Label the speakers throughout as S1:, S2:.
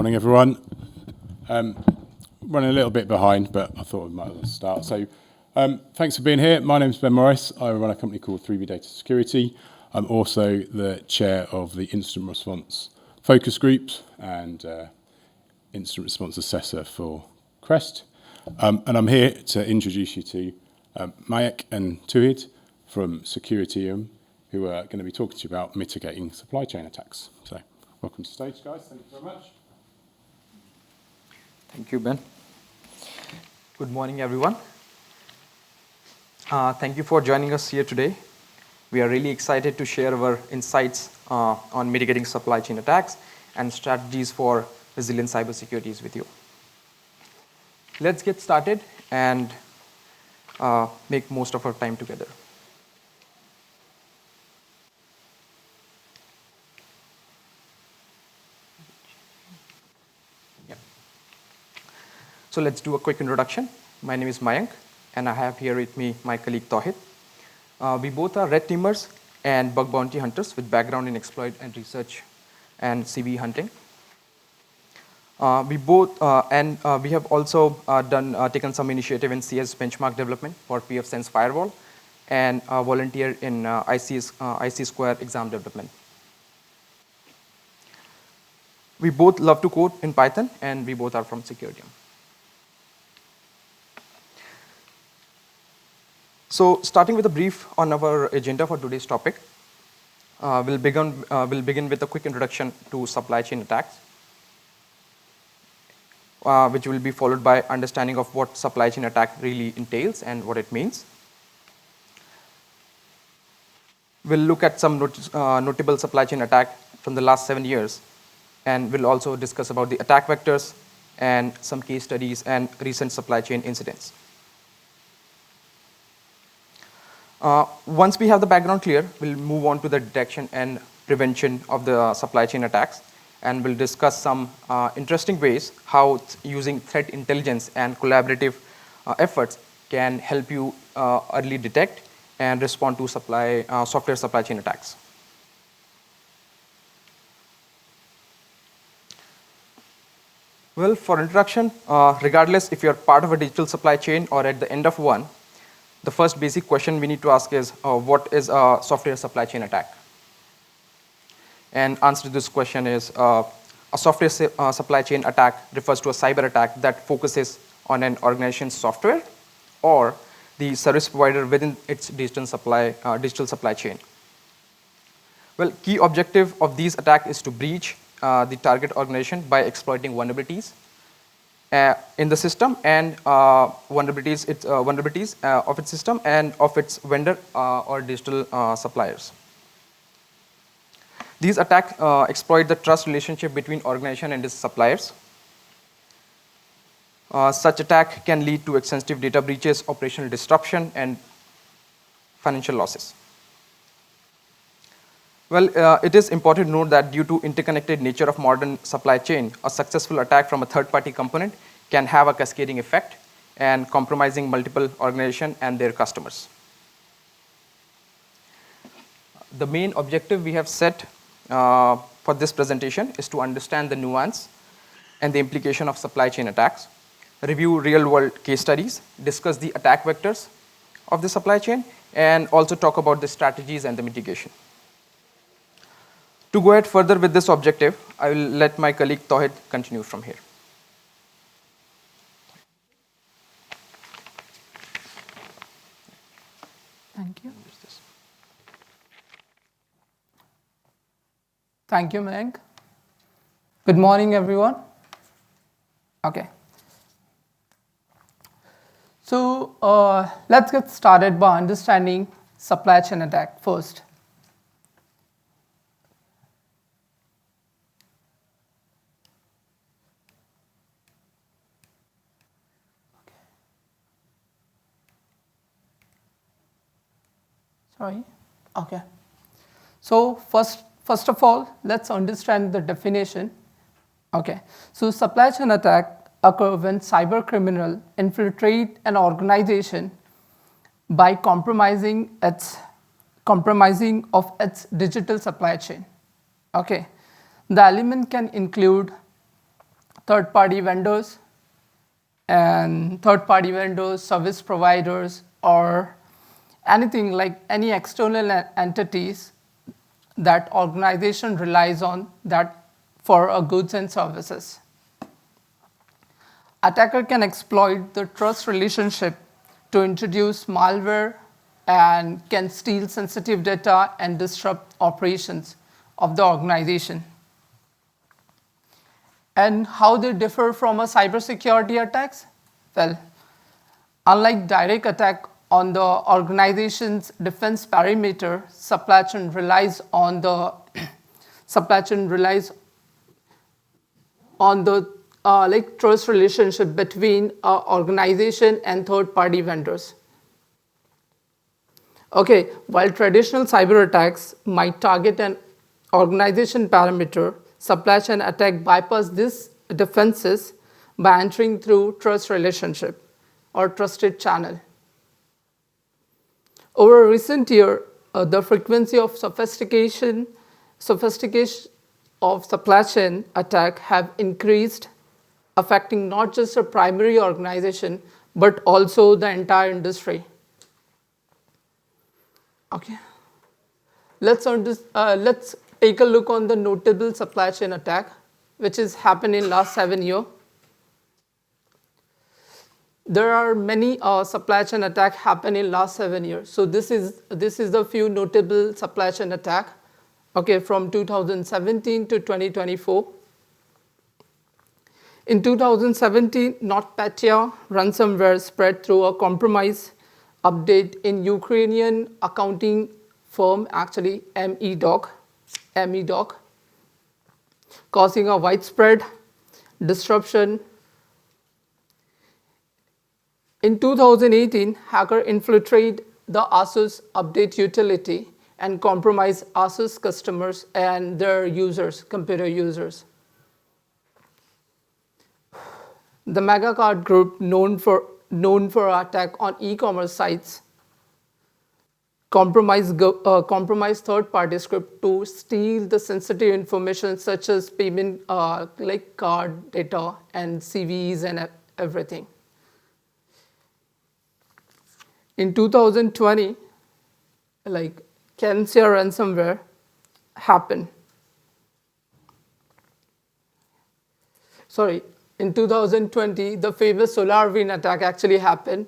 S1: Morning, everyone. Running a little bit behind, but I thought we might as well start. So, thanks for being here. My name's Ben Morris. I run a company called 3B Data Security. I'm also the chair of the Incident Response Focus Group and Incident Response Assessor for CREST. And I'm here to introduce you to Mayank and Touhid from Security, who are going to be talking to you about mitigating supply chain attacks. So, welcome to the stage, guys. Thank you very much.
S2: Thank you, Ben. Good morning, everyone. Thank you for joining us here today. We are really excited to share our insights on mitigating supply chain attacks and strategies for resilient cybersecurity with you. Let's get started and make most of our time together. So let's do a quick introduction. My name is Mayank, and I have here with me my colleague Touhid. We both are red teamers and bug bounty hunters with background in exploit and research and CV hunting. We have also taken some initiative in CS benchmark development for pfSense firewall and volunteer in IC Square exam development. We both love to code in Python, and we both are from Security. So, starting with a brief on our agenda for today's topic, we'll begin with a quick introduction to supply chain attacks, which will be followed by understanding of what supply chain attack really entails and what it means. We'll look at some notable supply chain attack from the last 7 years, and we'll also discuss about the attack vectors and some case studies and recent supply chain incidents. Once we have the background clear, we'll move on to the detection and prevention of the supply chain attacks, and we'll discuss some interesting ways how using threat intelligence and collaborative efforts can help you early detect and respond to software supply chain attacks. Well, for introduction, regardless if you're part of a digital supply chain or at the end of one, the first basic question we need to ask is, what is a software supply chain attack? And answer to this question is, a software supply chain attack refers to a cyber attack that focuses on an organization's software or the service provider within its digital supply chain. Well, key objective of these attacks is to breach the target organization by exploiting vulnerabilities in the system and vulnerabilities of its system and of its vendor or digital suppliers. These attacks exploit the trust relationship between organization and its suppliers. Such attack can lead to extensive data breaches, operational disruption, and financial losses. Well, it is important to note that due to interconnected nature of modern supply chain, a successful attack from a third-party component can have a cascading effect and compromising multiple organizations and their customers. The main objective we have set for this presentation is to understand the nuance and the implication of supply chain attacks, review real-world case studies, discuss the attack vectors of the supply chain, and also talk about the strategies and the mitigation. To go ahead further with this objective, I will let my colleague Touhid continue from here.
S3: Thank you. Thank you, Mayank. Good morning, everyone. Okay. So let's get started by understanding supply chain attack first. Sorry. Okay. So first of all, let's understand the definition. Okay. So supply chain attack occur when cyber criminal infiltrate an organization by compromising of its digital supply chain. Okay. The element can include third-party vendors, and third-party vendors, service providers, or anything like any external entities that organization relies on that for goods and services. Attacker can exploit the trust relationship to introduce malware and can steal sensitive data and disrupt operations of the organization. And how they differ from a cybersecurity attacks? Well, unlike direct attack on the organization's defense perimeter, supply chain relies on the trust relationship between an organization and third-party vendors. Okay, while traditional cyber attacks might target an organization perimeter, supply chain attack bypass these defenses by entering through trust relationship or trusted channel. Over recent year, the frequency of sophistication of supply chain attack have increased, affecting not just a primary organization, but also the entire industry. Okay, let's take a look on the notable supply chain attack, which has happened in last 7 years. There are many supply chain attack happen in last 7 years. So this is the few notable supply chain attack, okay, from 2017 to 2024. In 2017, NotPetya ransomware spread through a compromise update in Ukrainian accounting firm, actually MEDOC, causing a widespread disruption. In 2018, hacker infiltrated the ASUS update utility and compromised ASUS customers and their users, computer users. The Megacard group, known for attack on e-commerce sites, compromised third-party script to steal the sensitive information such as payment, like card data and CVEs and everything. In 2020, like Kensia ransomware happened. In 2020, the famous SolarWinds attack actually happened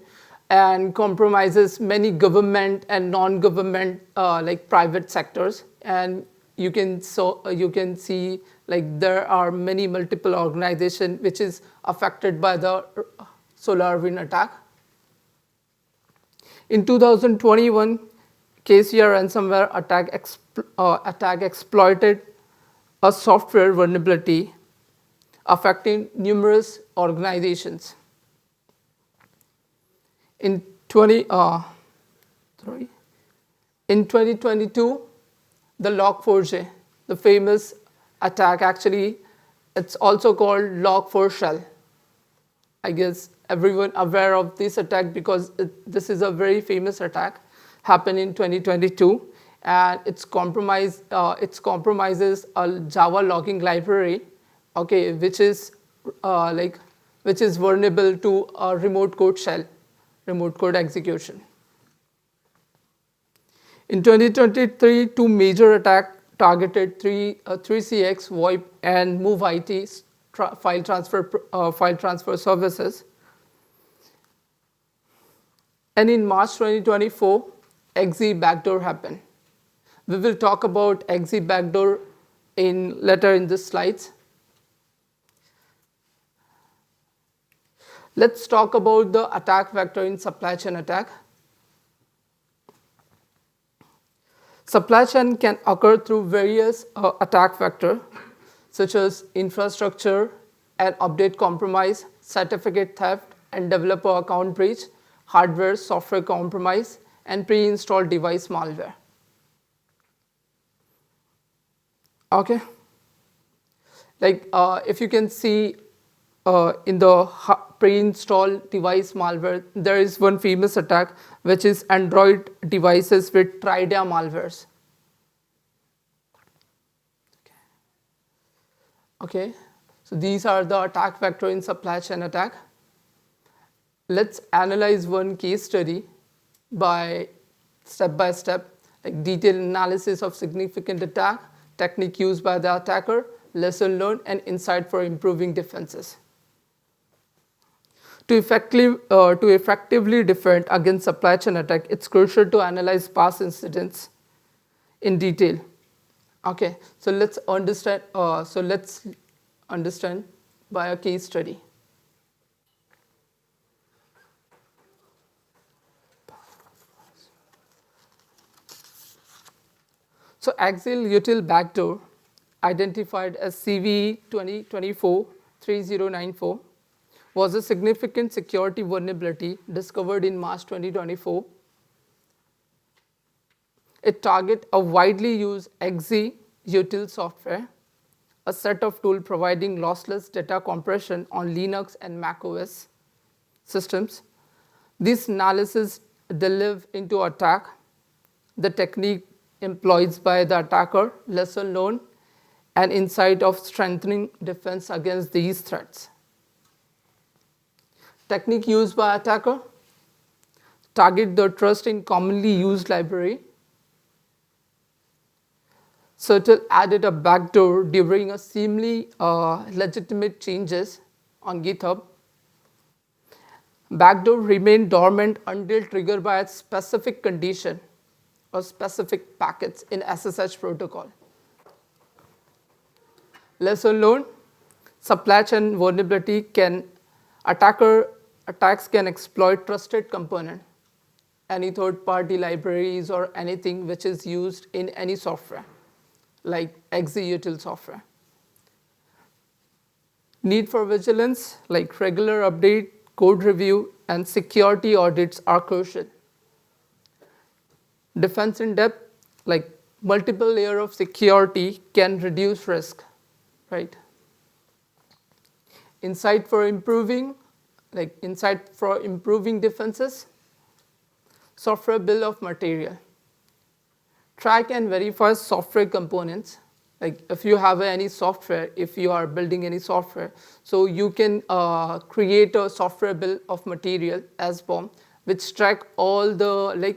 S3: and compromises many government and non-government like private sectors. And you can see like there are many multiple organizations which is affected by the SolarWinds attack. In 2021, KCR ransomware attack exploited a software vulnerability affecting numerous organizations. In 2022, the Log4j, the famous attack, actually, it's also called Log4Shell. I guess everyone aware of this attack because this is a very famous attack, happened in 2022, and it compromises a Java logging library, okay, which is vulnerable to a remote code shell, remote code execution. In 2023, two major attacks targeted 3CX, VoIP, and MoveIT file transfer services. And in March 2024, XZ backdoor happened. We will talk about XZ backdoor later in the slides. Let's talk about the attack vector in supply chain attack. Supply chain can occur through various attack vectors, such as infrastructure and update compromise, certificate theft and developer account breach, hardware, software compromise, and pre-installed device malware. Okay. Like if you can see in the pre-installed device malware, there is one famous attack which is Android devices with Tridea malwares. Okay. So these are the attack vector in supply chain attack. Let's analyze one case study by step, like detailed analysis of significant attack, technique used by the attacker, lesson learned, and insight for improving defenses. To effectively defend against supply chain attack, it's crucial to analyze past incidents in detail. Okay, so let's understand by a case study. So axial util backdoor, identified as CV 2024-3094, was a significant security vulnerability discovered in March 2024. It targets a widely used util software, a set of tools providing lossless data compression on Linux and Mac OS systems. This analysis delves into attack, the technique employed by the attacker, lesson learned, and insight of strengthening defense against these threats. Technique used by attacker: target the trust in commonly used library. Subtle added a backdoor during a seemingly legitimate changes on GitHub. Backdoor remained dormant until triggered by a specific condition or specific packets in SSH protocol. Lesson learned: supply chain vulnerability attacks can exploit trusted component, any third-party libraries or anything which is used in any software, like util software. Need for vigilance, like regular update, code review, and security audits are crucial. Defense in depth, like multiple layer of security, can reduce risk, right? Insight for improving defenses: software bill of material. Track and verify software components. Like if you have any software, if you are building any software, so you can create a software bill of material as BOM, which track all the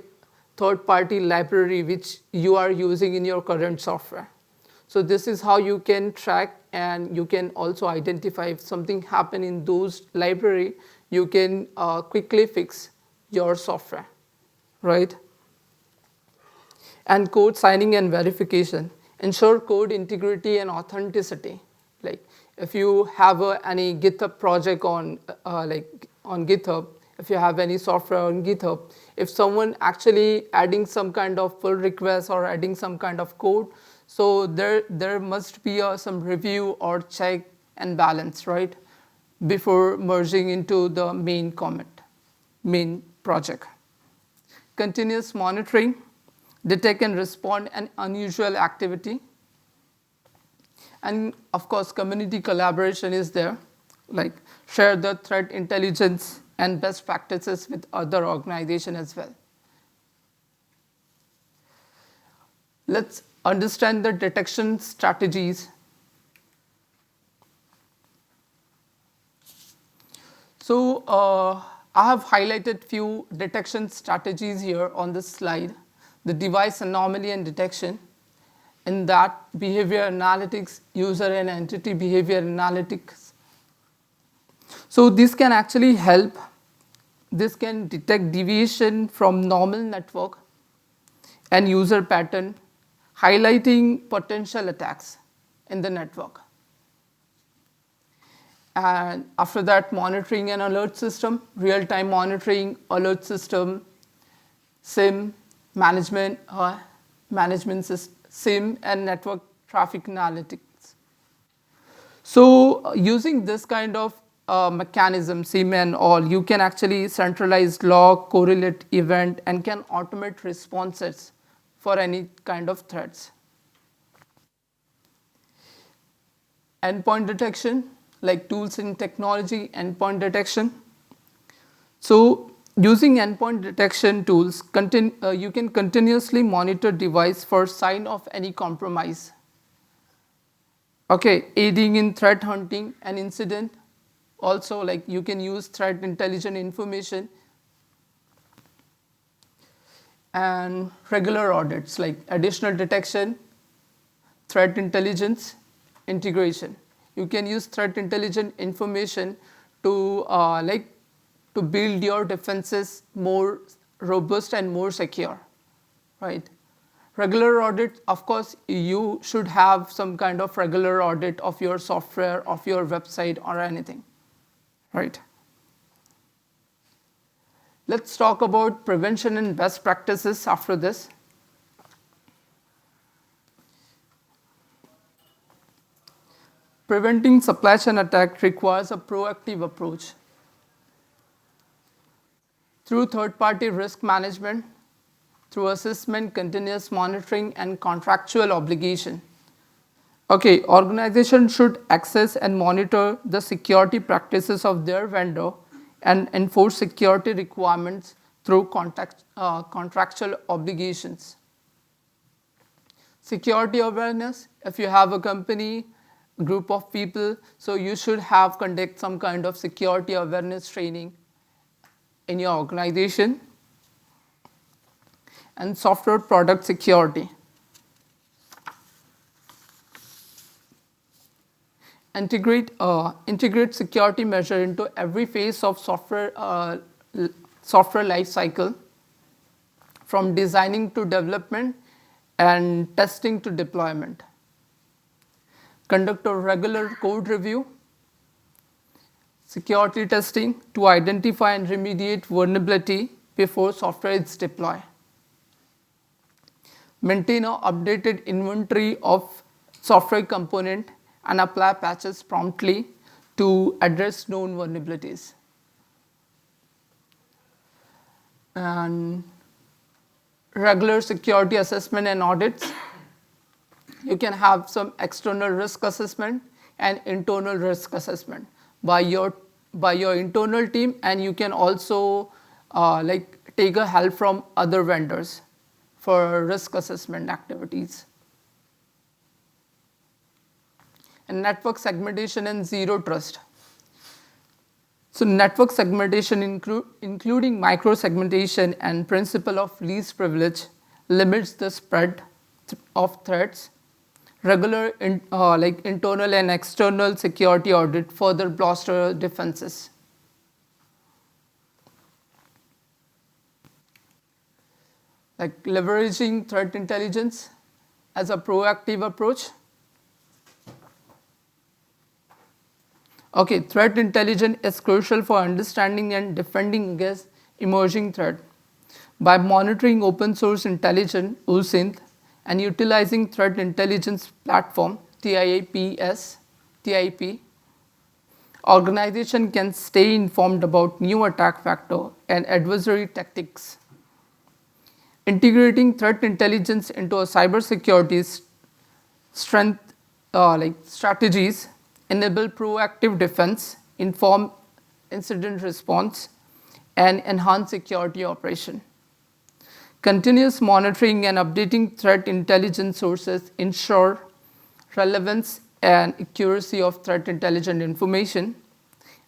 S3: third-party library which you are using in your current software. So this is how you can track, and you can also identify if something happened in those library, you can quickly fix your software, right? And code signing and verification. Ensure code integrity and authenticity. Like if you have any GitHub project on GitHub, if you have any software on GitHub, if someone actually adding some kind of pull request or adding some kind of code, so there must be some review or check and balance, right, before merging into the main project. Continuous monitoring: detect and respond an unusual activity. And of course, community collaboration is there, like share the threat intelligence and best practices with other organizations as well. Let's understand the detection strategies. So I have highlighted few detection strategies here on this slide. The device anomaly and detection, in that behavior analytics, user and entity behavior analytics. So this can actually help. This can detect deviation from normal network and user pattern, highlighting potential attacks in the network. And after that, monitoring and alert system, real-time monitoring, alert system, SIM, management system, SIM, and network traffic analytics. So using this kind of mechanism, SIM and all, you can actually centralize log, correlate event, and can automate responses for any kind of threats. Endpoint detection, like tools in technology, endpoint detection. So using endpoint detection tools, you can continuously monitor device for sign of any compromise. Okay, aiding in threat hunting and incident. Also, like you can use threat intelligence information and regular audits like additional detection, threat intelligence, integration. You can use threat intelligence information to to build your defenses more robust and more secure, right? Regular audit, of course, you should have some kind of regular audit of your software, of your website, or anything, right? Let's talk about prevention and best practices after this. Preventing supply chain attack requires a proactive approach through third-party risk management, through assessment, continuous monitoring, and contractual obligation. Okay, organizations should access and monitor the security practices of their vendor and enforce security requirements through contractual obligations. Security awareness, if you have a company, group of people, so you should have conduct some kind of security awareness training in your organization. And software product security. Integrate security measure into every phase of software life cycle, from designing to development and testing to deployment. Conduct a regular code review, security testing to identify and remediate vulnerability before software is deployed. Maintain an updated inventory of software component and apply patches promptly to address known vulnerabilities. And regular security assessment and audits. You can have some external risk assessment and internal risk assessment by your internal team, and you can also take a help from other vendors for risk assessment activities. And network segmentation and zero trust. So network segmentation including micro-segmentation and principle of least privilege limits the spread of threats. Regular internal and external security audit further bolster defenses. Like leveraging threat intelligence as a proactive approach. Okay, threat intelligence is crucial for understanding and defending against emerging threat. By monitoring open source intelligence, USINT, and utilizing threat intelligence platform, TIP, organization can stay informed about new attack vector and adversary tactics. Integrating threat intelligence into a cybersecurity strategies enable proactive defense, inform incident response, and enhance security operation. Continuous monitoring and updating threat intelligence sources ensure relevance and accuracy of threat intelligence information.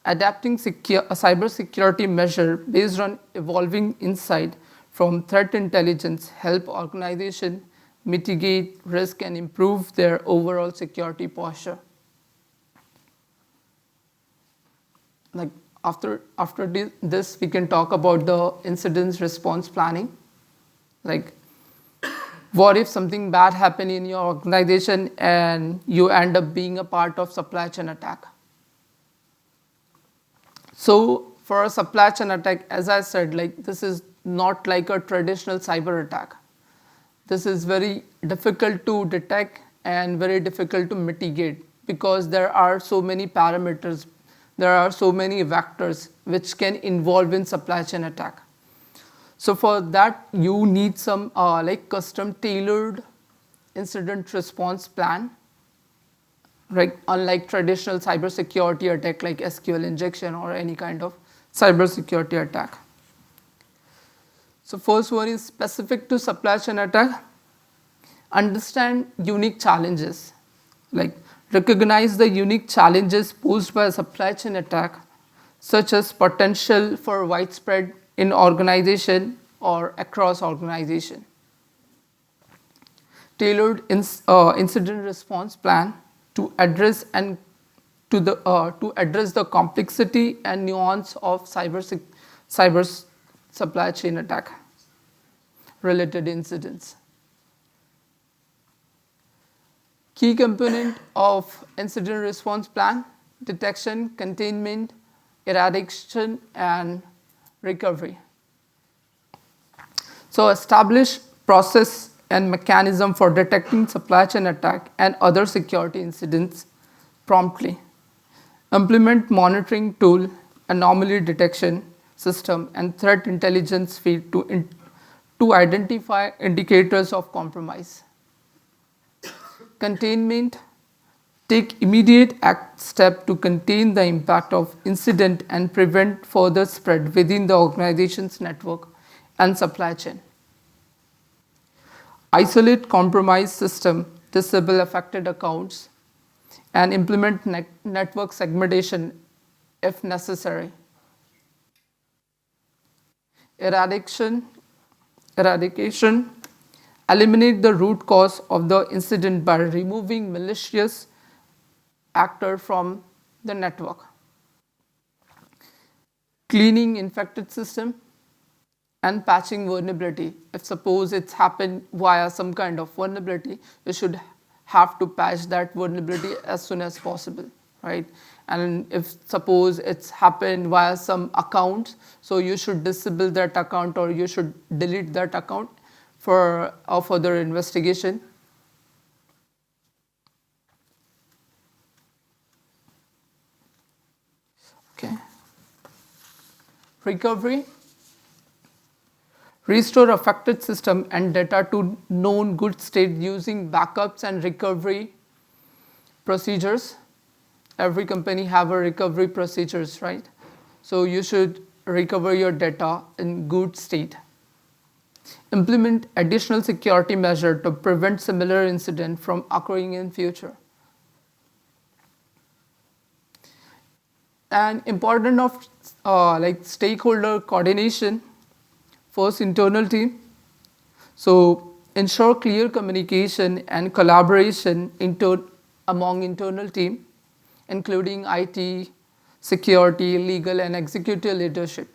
S3: Adapting a cybersecurity measure based on evolving insight from threat intelligence help organizations mitigate risk and improve their overall security posture. Like after this, we can talk about the incident response planning. Like, what if something bad happened in your organization and you end up being a part of supply chain attack? So for a supply chain attack, as I said, this is not like a traditional cyber attack. This is very difficult to detect and very difficult to mitigate because there are so many parameters, there are so many vectors which can involve in supply chain attack. So for that, you need some custom tailored incident response plan, right? Unlike traditional cybersecurity attack like SQL injection or any kind of cybersecurity attack. So first one is specific to supply chain attack. Understand unique challenges, like recognize the unique challenges posed by a supply chain attack, such as potential for widespread in organization or across organization. Tailored incident response plan to address the complexity and nuance of cyber supply chain attack related incidents. Key component of incident response plan: detection, containment, eradication, and recovery. So establish process and mechanism for detecting supply chain attack and other security incidents promptly. Implement monitoring tool, anomaly detection system, and threat intelligence feed to identify indicators of compromise. Containment: take immediate step to contain the impact of incident and prevent further spread within the organization's network and supply chain. Isolate compromised system, disable affected accounts, and implement network segmentation if necessary. Eradication: eliminate the root cause of the incident by removing malicious actor from the network. Cleaning infected system and patching vulnerability. If suppose it's happened via some kind of vulnerability, you should have to patch that vulnerability as soon as possible, right? And if suppose it's happened via some account, so you should disable that account or you should delete that account for a further investigation. Okay. Recovery: restore affected system and data to known good state using backups and recovery procedures. Every company have a recovery procedures, right? So you should recover your data in good state. Implement additional security measure to prevent similar incident from occurring in future. And important of like stakeholder coordination. First, internal team. So ensure clear communication and collaboration among internal team, including IT, security, legal, and executive leadership.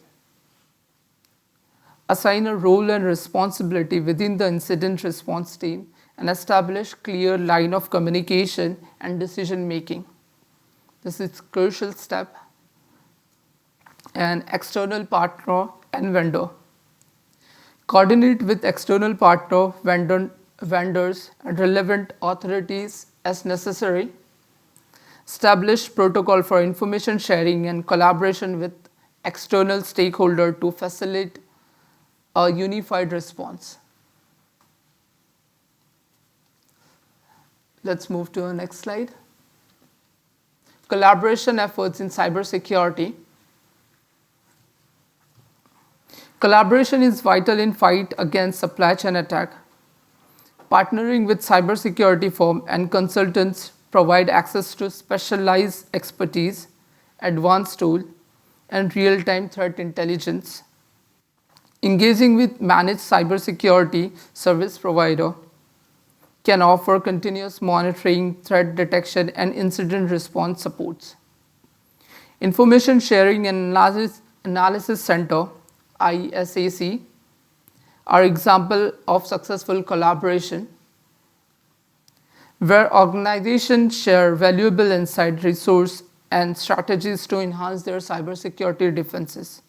S3: Assign a role and responsibility within the incident response team and establish clear line of communication and decision making. This is crucial step. And external partner and vendor. Coordinate with external partner, vendors, and relevant authorities as necessary. Establish protocol for information sharing and collaboration with external stakeholder to facilitate a unified response. Let's move to the next slide. Collaboration efforts in cybersecurity. Collaboration is vital in fight against supply chain attack. Partnering with cybersecurity firm and consultants provide access to specialized expertise, advanced tool, and real-time threat intelligence. Engaging with managed cybersecurity service provider can offer continuous monitoring, threat detection, and incident response supports. Information Sharing and Analysis Center, ISAC, are example of successful collaboration where organizations share valuable insight, resource, and strategies to enhance their cybersecurity defenses.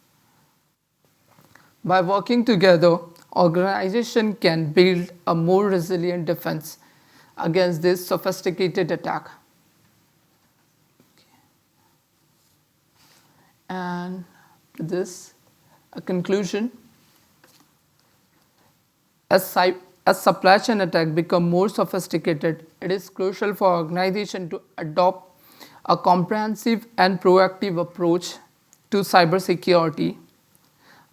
S3: By working together, organizations can build a more resilient defense against this sophisticated attack. And this, a conclusion. As supply chain attacks become more sophisticated, it is crucial for organizations to adopt a comprehensive and proactive approach to cybersecurity,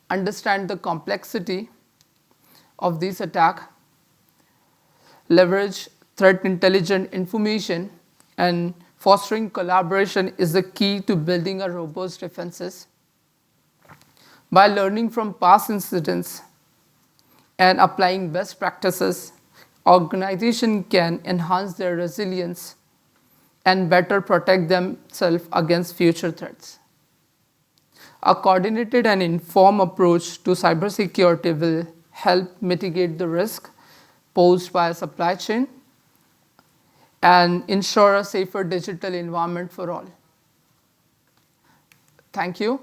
S3: understand the complexity of this attack, leverage threat intelligence information, and fostering collaboration is the key to building a robust defenses. By learning from past incidents and applying best practices, organizations can enhance their resilience and better protect themselves against future threats. A coordinated and informed approach to cybersecurity will help mitigate the risk posed by a supply chain and ensure a safer digital environment for all. Thank you.